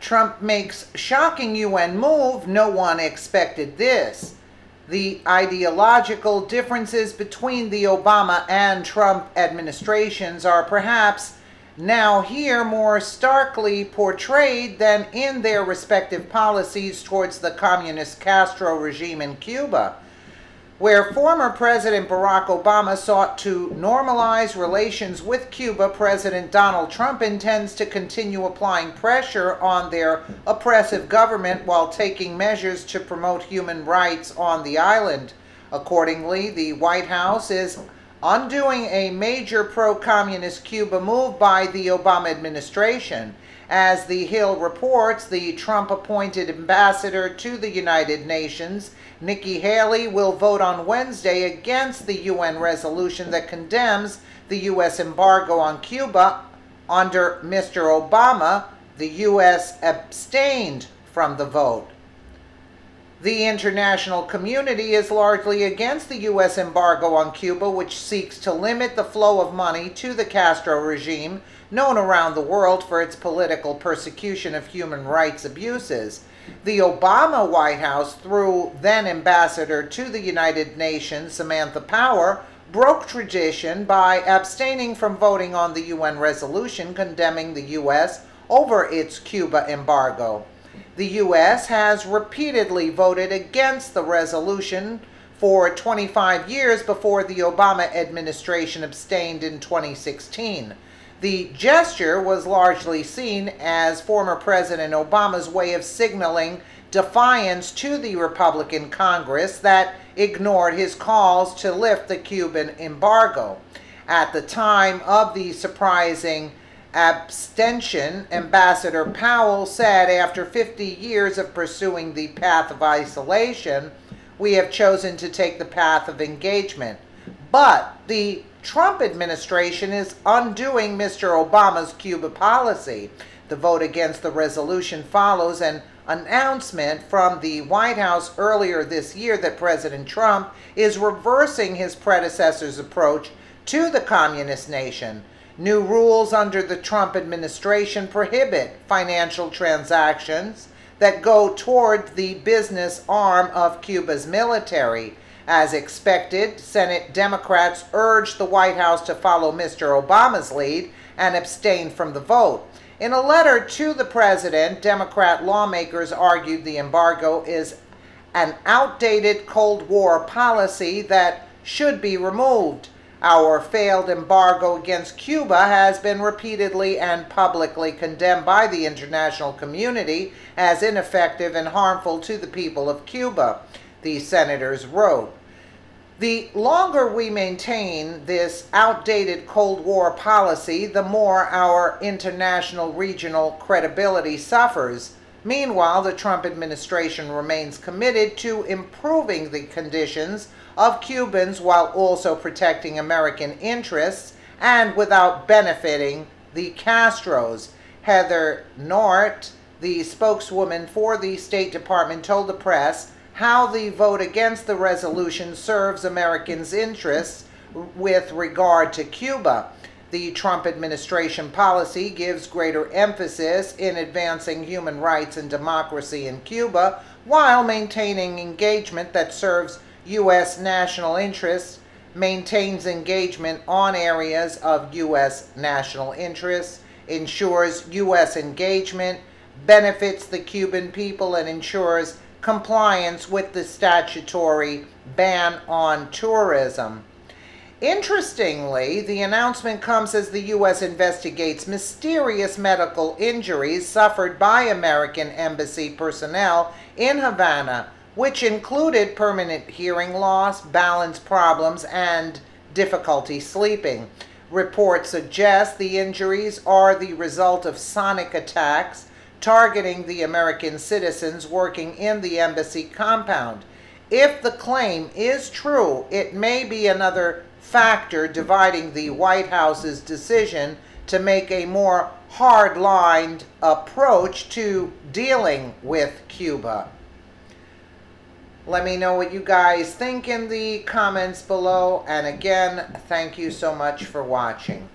Trump makes shocking UN move. No one expected this. The ideological differences between the Obama and Trump administrations are perhaps now here more starkly portrayed than in their respective policies towards the communist Castro regime in Cuba, where former President Barack Obama sought to normalize relations with Cuba. President Donald Trump intends to continue applying pressure on their oppressive government while taking measures to promote human rights on the island. Accordingly, the White House is undoing a major pro-communist Cuba move by the Obama administration. As The Hill reports, the Trump-appointed ambassador to the United Nations, Nikki Haley, will vote on Wednesday against the UN resolution that condemns the U.S. embargo on Cuba. Under Mr. Obama, the U.S. abstained from the vote. The international community is largely against the U.S. embargo on Cuba, which seeks to limit the flow of money to the Castro regime, known around the world for its political persecution of human rights abuses. The Obama White House, through then Ambassador to the United Nations, Samantha Power, broke tradition by abstaining from voting on the UN resolution condemning the U.S. over its Cuba embargo. The U.S. has repeatedly voted against the resolution for 25 years before the Obama administration abstained in 2016. The gesture was largely seen as former President Obama's way of signaling defiance to the Republican Congress that ignored his calls to lift the Cuban embargo. At the time of the surprising abstention, Ambassador Powell said, "After 50 years of pursuing the path of isolation, we have chosen to take the path of engagement." But the Trump administration is undoing Mr. Obama's Cuba policy. The vote against the resolution follows an announcement from the White House earlier this year that President Trump is reversing his predecessor's approach to the communist nation. New rules under the Trump administration prohibit financial transactions that go toward the business arm of Cuba's military. As expected, Senate Democrats urged the White House to follow Mr. Obama's lead and abstain from the vote. In a letter to the president, Democrat lawmakers argued the embargo is an outdated Cold War policy that should be removed. Our failed embargo against Cuba has been repeatedly and publicly condemned by the international community as ineffective and harmful to the people of Cuba, the senators wrote. The longer we maintain this outdated Cold War policy, the more our international regional credibility suffers. Meanwhile, the Trump administration remains committed to improving the conditions of Cubans while also protecting American interests and without benefiting the Castros. Heather Nauert, the spokeswoman for the State Department, told the press how the vote against the resolution serves Americans' interests with regard to Cuba. The Trump administration policy gives greater emphasis in advancing human rights and democracy in Cuba while maintaining engagement that serves U.S. national interests, maintains engagement on areas of U.S. national interests, ensures U.S. engagement, benefits the Cuban people, and ensures compliance with the statutory ban on tourism. Interestingly, the announcement comes as the U.S. investigates mysterious medical injuries suffered by American embassy personnel in Havana, which included permanent hearing loss, balance problems, and difficulty sleeping. Reports suggest the injuries are the result of sonic attacks targeting the American citizens working in the embassy compound. If the claim is true, it may be another factor dividing the White House's decision to make a more hard-lined approach to dealing with Cuba. Let me know what you guys think in the comments below, and again, thank you so much for watching.